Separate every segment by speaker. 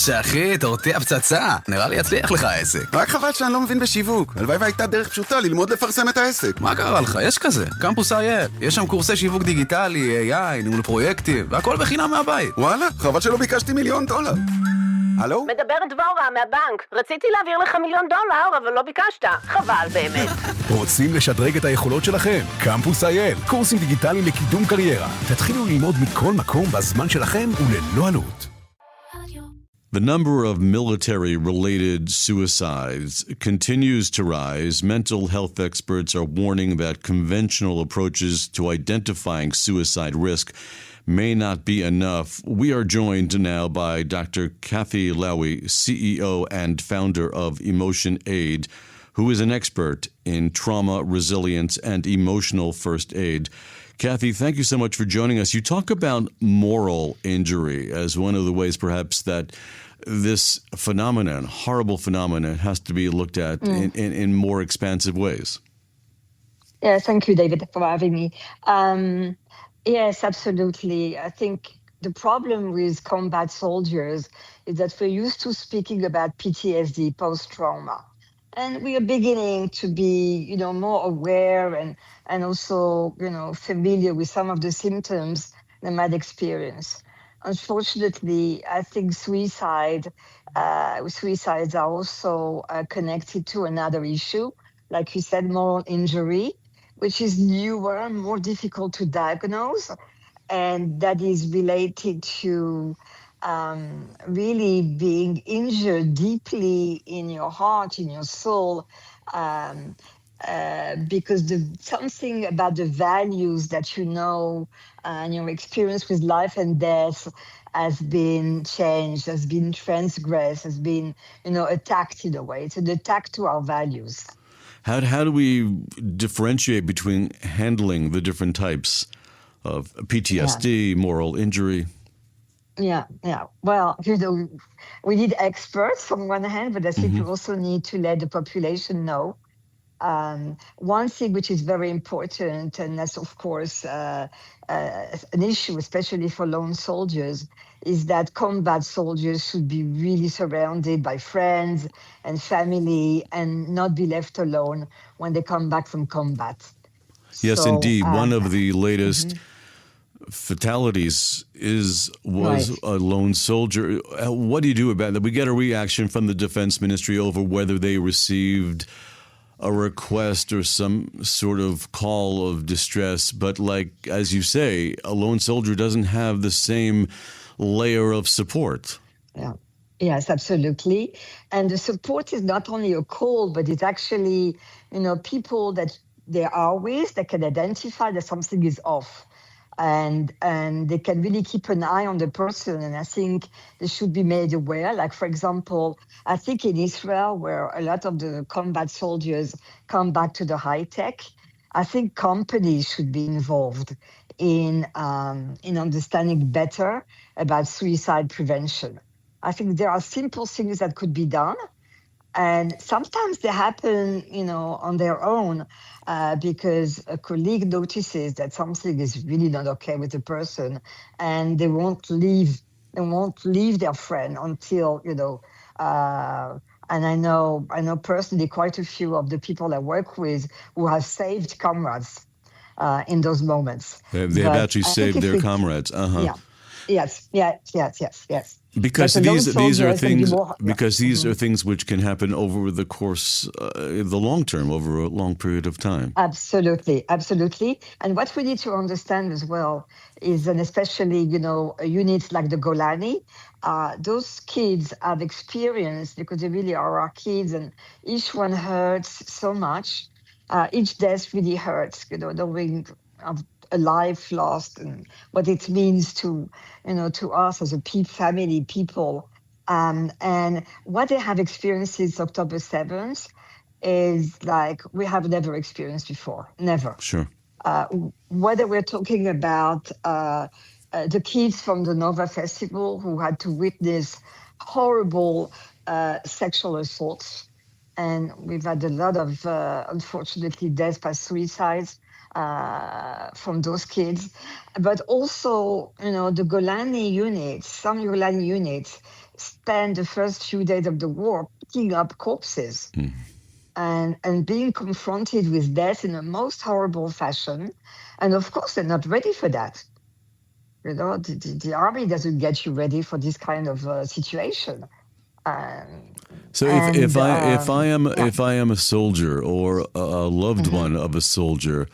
Speaker 1: שאחי, תורתיה פצצה. נראה לי יצליח לך העסק.
Speaker 2: רק חבל שאני לא מבין בשיווק. הלוואי והייתה דרך פשוטה ללמוד לפרסם את העסק.
Speaker 1: מה קרה לך? יש כזה. קמפוס IL. יש שם קורסי שיווק דיגיטלי, AI, ניהול פרויקטים, והכל בחינם מהבית.
Speaker 2: וואלה, חבל שלא ביקשתי $1,000,000. הלו?
Speaker 3: מדברת דבורה מהבנק. רציתי להעביר לך $1,000,000, אבל לא ביקשת. חבל באמת.
Speaker 4: רוצים לשדרג את היכולות שלכם? קמפוס IL, קורסים דיגיטליים לקידום קריירה. תתחילו ללמוד מכל מקום בזמן שלכם וללא עלות.
Speaker 5: The number of military-related suicides continues to rise. Mental health experts are warning that conventional approaches to identifying suicide risk may not be enough. We are joined now by Dr. Cathy Lawi, CEO and founder of EmotionAid, who is an expert in trauma, resilience, and emotional first aid. Cathy, thank you so much for joining us. You talk about moral injury as one of the ways perhaps that this phenomenon, horrible phenomenon, has to be looked at in more expansive ways.
Speaker 6: Yeah, thank you, David, for having me. Yes, absolutely. I think the problem with combat soldiers is that we're used to speaking about PTSD, post-trauma. And we are beginning to be, more aware and also, familiar with some of the symptoms they might experience. Unfortunately, I think suicides are also connected to another issue, like you said, moral injury, which is newer, more difficult to diagnose, and that is related to really being injured deeply in your heart, in your soul, because something about the values that and your experience with life and death has been changed, has been transgressed, has been, attacked in a way. It's an attack to our values.
Speaker 5: How do we differentiate between handling the different types of PTSD, moral injury?
Speaker 6: Yeah. Well, we need experts on one hand, but I think we also need to let the population know. One thing which is very important, and that's of course an issue, especially for lone soldiers, is that combat soldiers should be really surrounded by friends and family and not be left alone when they come back from combat.
Speaker 5: Yes, indeed. One of the latest fatalities was a lone soldier. What do you do about that? We get a reaction from the Defense Ministry over whether they received a request or some sort of call of distress, but like, as you say, a lone soldier doesn't have the same layer of support.
Speaker 6: Yeah. Yes, absolutely. And the support is not only a call, but it's actually, people that they are with, that can identify that something is off. And they can really keep an eye on the person. And I think they should be made aware. Like, for example, I think in Israel, where a lot of the combat soldiers come back to the high tech, I think companies should be involved in understanding better about suicide prevention. I think there are simple things that could be done. And sometimes they happen, on their own, because a colleague notices that something is really not okay with the person, and they won't leave their friend until, and I know personally quite a few of the people I work with who have saved comrades in those moments.
Speaker 5: They've actually saved their comrades.
Speaker 6: Yeah. Yes.
Speaker 5: Because these are things which can happen over the course, the long term, over a long period of time.
Speaker 6: Absolutely. And what we need to understand as well is, and especially, units like the Golani, those kids have experience, because they really are our kids, and each one hurts so much. Each death really hurts, knowing of a life lost and what it means to us as a family, people. And what they have experienced since October 7th is like we have never experienced before, never.
Speaker 5: Sure.
Speaker 6: Whether we're talking about the kids from the Nova Festival who had to witness horrible sexual assaults, and we've had a lot of, unfortunately, deaths by suicides from those kids. But also, the Golani units, some Golani units spent the first few days of the war picking up corpses and being confronted with death in the most horrible fashion. And of course, they're not ready for that. You know, the army doesn't get you ready for this kind of situation.
Speaker 5: So if I am a soldier or a loved one of a soldier,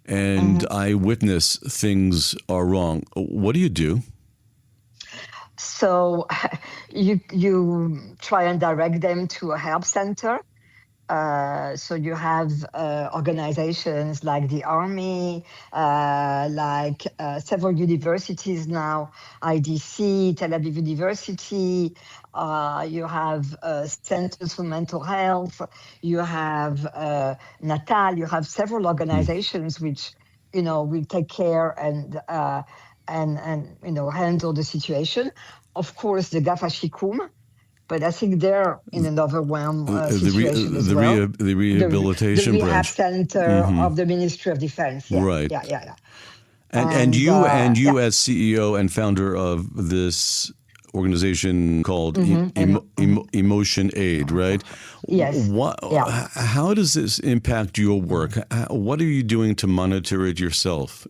Speaker 5: and I witness things are wrong, what do you do?
Speaker 6: So you try and direct them to a help center. So you have organizations like the Army, like several universities now, IDC, Tel Aviv University. You have centers for mental health. You have Natal. You have several organizations which, you know, will take care and you know, handle the situation. Of course, the Gafa Shikum. But I think they're in an overwhelmed situation as well.
Speaker 5: The rehabilitation
Speaker 6: the rehab
Speaker 5: branch.
Speaker 6: center of the Ministry of Defense. Yeah,
Speaker 5: Right.
Speaker 6: Yeah.
Speaker 5: And you as CEO and founder of this organization called EmotionAid, right?
Speaker 6: Yes.
Speaker 5: How does this impact your work? What are you doing to monitor it yourself?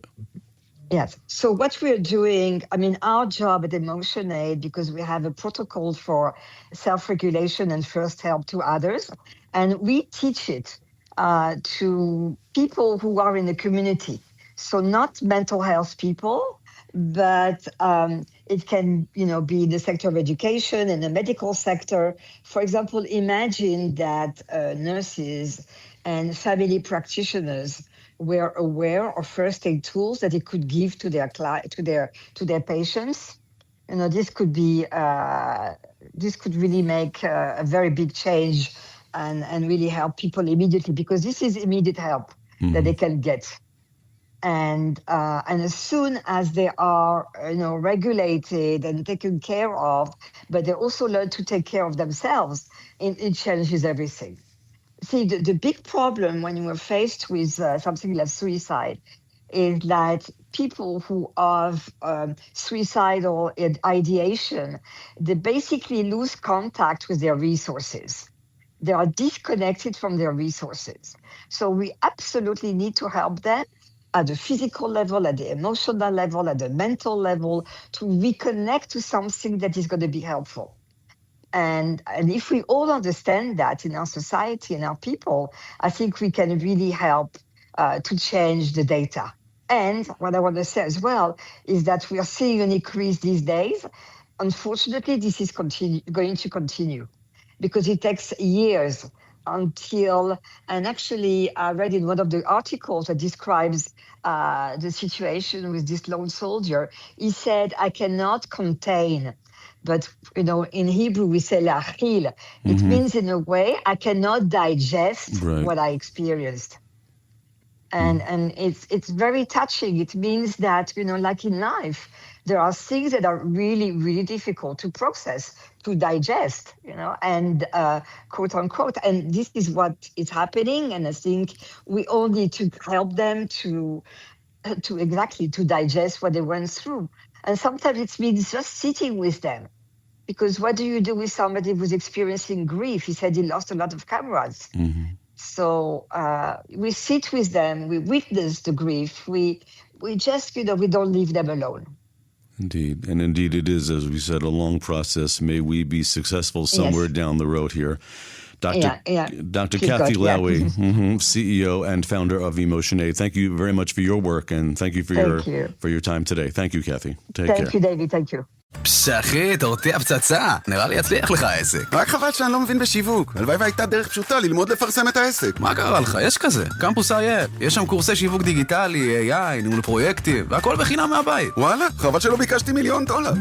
Speaker 6: Yes. So what we're doing, I mean, our job at EmotionAid, because we have a protocol for self-regulation and first help to others, and we teach it to people who are in the community. So not mental health people, but it can, you know, be in the sector of education and the medical sector. For example, imagine that nurses and family practitioners were aware of first aid tools that they could give to their patients. You know, this could really make a very big change and really help people immediately, because this is immediate help that they can get. And as soon as they are, you know, regulated and taken care of, but they also learn to take care of themselves, it changes everything. See, the big problem when you are faced with something like suicide is that people who have suicidal ideation, they basically lose contact with their resources. They are disconnected from their resources. So we absolutely need to help them at the physical level, at the emotional level, at the mental level, to reconnect to something that is going to be helpful. And if we all understand that in our society and our people, I think we can really help to change the data. And what I want to say as well is that we are seeing an increase these days. Unfortunately, this is going to continue because it takes years until, and actually I read in one of the articles that describes the situation with this lone soldier, he said, I cannot contain. But, you know, in Hebrew, we say la'achil. It means, in a way, I cannot digest what I experienced. And it's very touching. It means that, you know, like in life, there are things that are really, really difficult to process, to digest, you know, and quote unquote. And this is what is happening. And I think we all need to help them to digest what they went through. And sometimes it means just sitting with them. Because what do you do with somebody who's experiencing grief? He said he lost a lot of comrades. So we sit with them, we witness the grief, we just, you know, we don't leave them alone.
Speaker 5: Indeed. And indeed it is, as we said, a long process. May we be successful somewhere down the road here. Dr. Cathy Lawi, CEO and founder of EmotionAid. Thank you very much for your work, and thank you for your time today. Thank you, Cathy. Take care.
Speaker 6: Thank you, David. Thank you.
Speaker 1: אחי, תורתי הפצצה. נראה לי יצליח לך העסק.
Speaker 2: רק חבל שאני לא מבין בשיווק. הלוואי והייתה דרך פשוטה ללמוד לפרסם את העסק.
Speaker 1: מה קרה לך? יש כזה. קמפוס EmotionAid. יש שם קורסי שיווק דיגיטלי, AI, ניהול פרויקטים, והכל בחינם מהבית.
Speaker 2: וואלה, חבל שלא ביקשתי $1,000,000.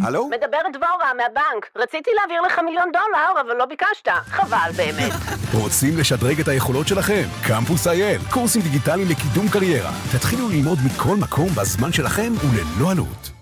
Speaker 2: הלו?
Speaker 3: מדברת דבורה מהבנק. רציתי להעביר לך $1,000,000, אבל לא ביקשת. חבל באמת.
Speaker 4: רוצים לשדרג את היכולות שלכם? קמפוס EmotionAid, קורסים דיגיטליים לקידום קריירה. תתחילו ללמוד מכל מקום בזמן שלכם וללא עלות.